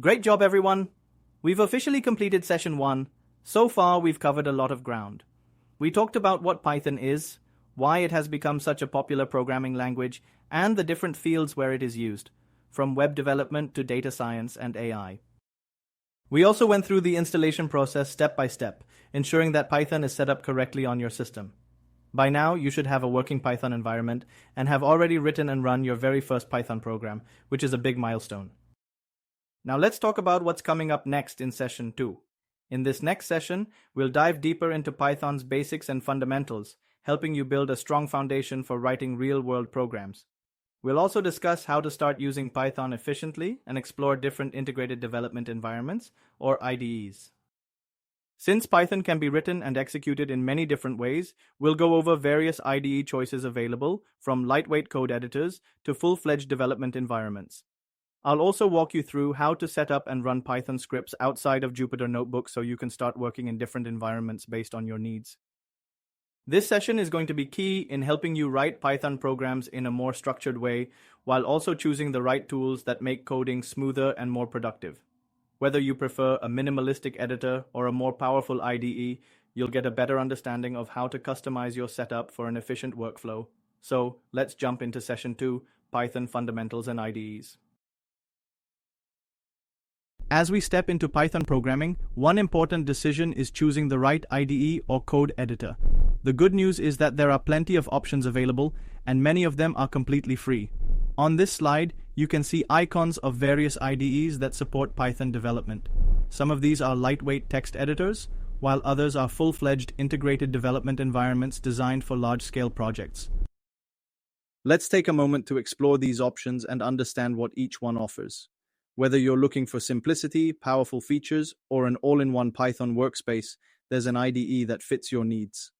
Great job, everyone! We've officially completed session 1. So far, we've covered a lot of ground. We talked about what Python is, why it has become such a popular programming language, and the different fields where it is used, from web development to data science and AI. We also went through the installation process step by step, ensuring that Python is set up correctly on your system. By now, you should have a working Python environment and have already written and run your very first Python program, which is a big milestone. Now let's talk about what's coming up next in session 2. In this next session, we'll dive deeper into Python's basics and fundamentals, helping you build a strong foundation for writing real-world programs. We'll also discuss how to start using Python efficiently and explore different integrated development environments, or IDEs. Since Python can be written and executed in many different ways, we'll go over various IDE choices available, from lightweight code editors to full-fledged development environments. I'll also walk you through how to set up and run Python scripts outside of Jupyter Notebook so you can start working in different environments based on your needs. This session is going to be key in helping you write Python programs in a more structured way, while also choosing the right tools that make coding smoother and more productive. Whether you prefer a minimalistic editor or a more powerful IDE, you'll get a better understanding of how to customize your setup for an efficient workflow. So, let's jump into session 2, Python Fundamentals and IDEs. As we step into Python programming, one important decision is choosing the right IDE or code editor. The good news is that there are plenty of options available, and many of them are completely free. On this slide, you can see icons of various IDEs that support Python development. Some of these are lightweight text editors, while others are full-fledged integrated development environments designed for large-scale projects. Let's take a moment to explore these options and understand what each one offers. Whether you're looking for simplicity, powerful features, or an all-in-one Python workspace, there's an IDE that fits your needs.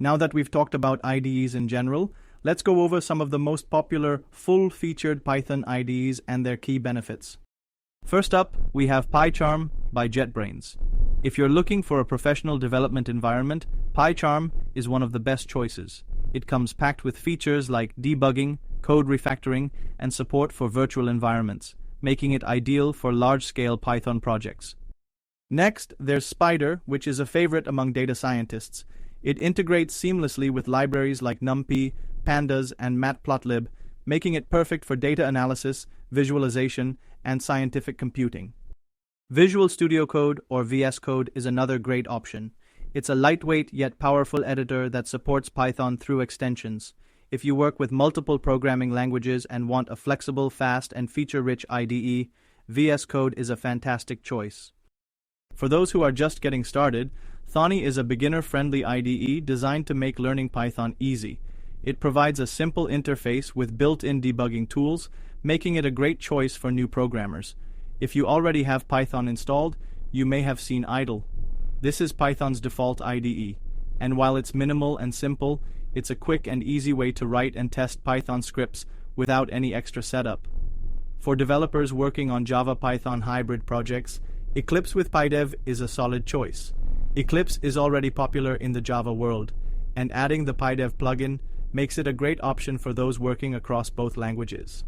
Now that we've talked about IDEs in general, let's go over some of the most popular full-featured Python IDEs and their key benefits. First up, we have PyCharm by JetBrains. If you're looking for a professional development environment, PyCharm is one of the best choices. It comes packed with features like debugging, code refactoring, and support for virtual environments, making it ideal for large-scale Python projects. Next, there's Spider, which is a favorite among data scientists. It integrates seamlessly with libraries like NumPy, Pandas, and Matplotlib, making it perfect for data analysis, visualization, and scientific computing. Visual Studio Code, or VS Code, is another great option. It's a lightweight yet powerful editor that supports Python through extensions. If you work with multiple programming languages and want a flexible, fast, and feature-rich IDE, VS Code is a fantastic choice. For those who are just getting started, Thonny is a beginner-friendly IDE designed to make learning Python easy. It provides a simple interface with built-in debugging tools, making it a great choice for new programmers. If you already have Python installed, you may have seen IDLE. This is Python's default IDE, and while it's minimal and simple, it's a quick and easy way to write and test Python scripts without any extra setup. For developers working on Java-Python hybrid projects, Eclipse with PyDev is a solid choice. Eclipse is already popular in the Java world, and adding the PyDev plugin makes it a great option for those working across both languages.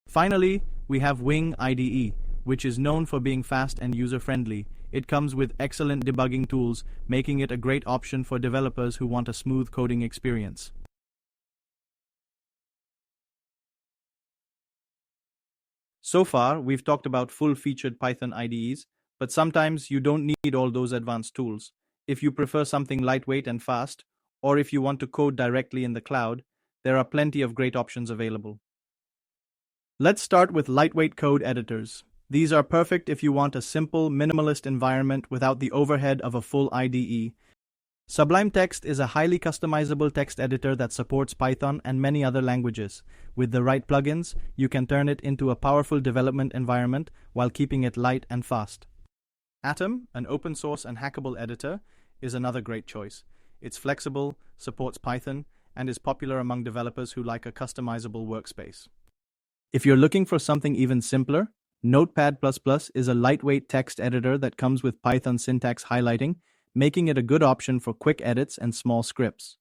Finally, we have Wing IDE, which is known for being fast and user-friendly. It comes with excellent debugging tools, making it a great option for developers who want a smooth coding experience. So far, we've talked about full-featured Python IDEs, but sometimes you don't need all those advanced tools. If you prefer something lightweight and fast, or if you want to code directly in the cloud, there are plenty of great options available. Let's start with lightweight code editors. These are perfect if you want a simple, minimalist environment without the overhead of a full IDE. Sublime Text is a highly customizable text editor that supports Python and many other languages. With the right plugins, you can turn it into a powerful development environment while keeping it light and fast. Atom, an open-source and hackable editor, is another great choice. It's flexible, supports Python, and is popular among developers who like a customizable workspace. If you're looking for something even simpler, Notepad++ is a lightweight text editor that comes with Python syntax highlighting, making it a good option for quick edits and small scripts.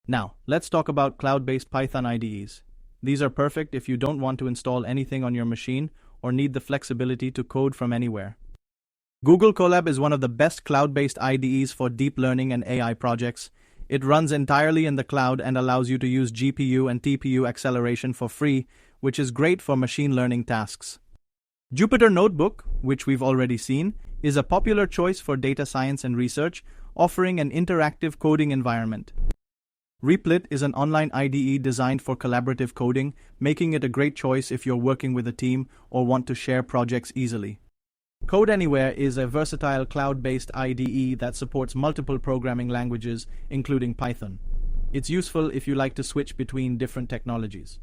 Now, let's talk about cloud-based Python IDEs. These are perfect if you don't want to install anything on your machine or need the flexibility to code from anywhere. Google Colab is one of the best cloud-based IDEs for deep learning and AI projects. It runs entirely in the cloud and allows you to use GPU and TPU acceleration for free, which is great for machine learning tasks. Jupyter Notebook, which we've already seen, is a popular choice for data science and research, offering an interactive coding environment. Replit is an online IDE designed for collaborative coding, making it a great choice if you're working with a team or want to share projects easily. Code Anywhere is a versatile cloud-based IDE that supports multiple programming languages, including Python. It's useful if you like to switch between different technologies.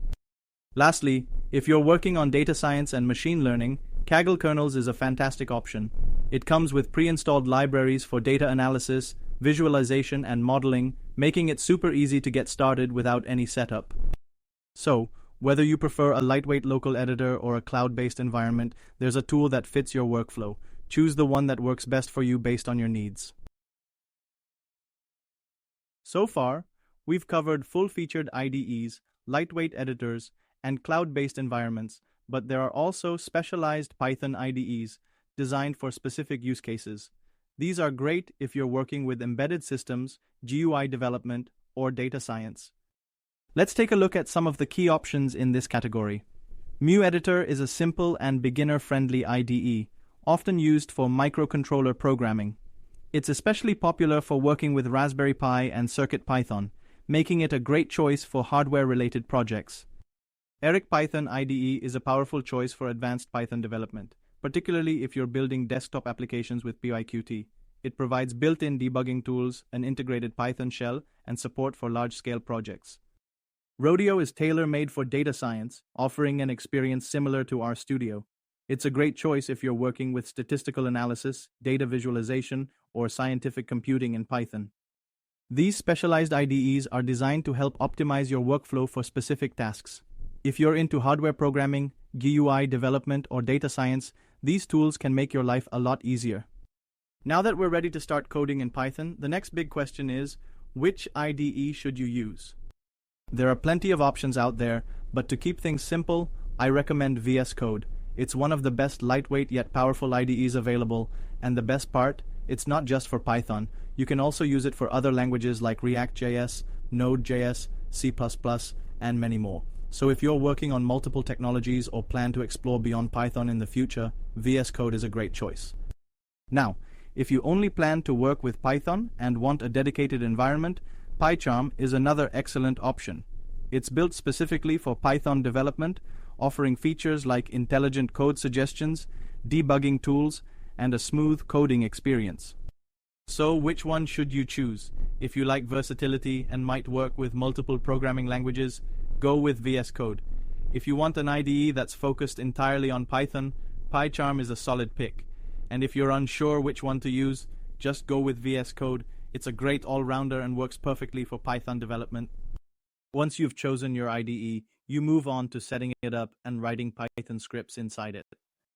Lastly, if you're working on data science and machine learning, Kaggle kernels is a fantastic option. It comes with pre-installed libraries for data analysis, visualization, and modeling, making it super easy to get started without any setup. So, whether you prefer a lightweight local editor or a cloud-based environment, there's a tool that fits your workflow. Choose the one that works best for you based on your needs. So far, we've covered full-featured IDEs, lightweight editors, and cloud-based environments, but there are also specialized Python IDEs designed for specific use cases. These are great if you're working with embedded systems, GUI development, or data science. Let's take a look at some of the key options in this category. MuEditor is a simple and beginner-friendly IDE, often used for microcontroller programming. It's especially popular for working with Raspberry Pi and CircuitPython, making it a great choice for hardware-related projects. EricPython IDE is a powerful choice for advanced Python development, particularly if you're building desktop applications with PyQt. It provides built-in debugging tools, an integrated Python shell, and support for large-scale projects. Rodeo is tailor-made for data science, offering an experience similar to RStudio. It's a great choice if you're working with statistical analysis, data visualization, or scientific computing in Python. These specialized IDEs are designed to help optimize your workflow for specific tasks. If you're into hardware programming, GUI development, or data science, these tools can make your life a lot easier. Now that we're ready to start coding in Python, the next big question is, which IDE should you use? There are plenty of options out there, but to keep things simple, I recommend VS Code. It's one of the best lightweight yet powerful IDEs available, and the best part, it's not just for Python. You can also use it for other languages like React.js, Node.js, C++, and many more. So if you're working on multiple technologies or plan to explore beyond Python in the future, VS Code is a great choice. Now, if you only plan to work with Python and want a dedicated environment, PyCharm is another excellent option. It's built specifically for Python development, offering features like intelligent code suggestions, debugging tools, and a smooth coding experience. So which one should you choose? If you like versatility and might work with multiple programming languages, go with VS Code. If you want an IDE that's focused entirely on Python, PyCharm is a solid pick. And if you're unsure which one to use, just go with VS Code. It's a great all-rounder and works perfectly for Python development. Once you've chosen your IDE, you move on to setting it up and writing Python scripts inside it.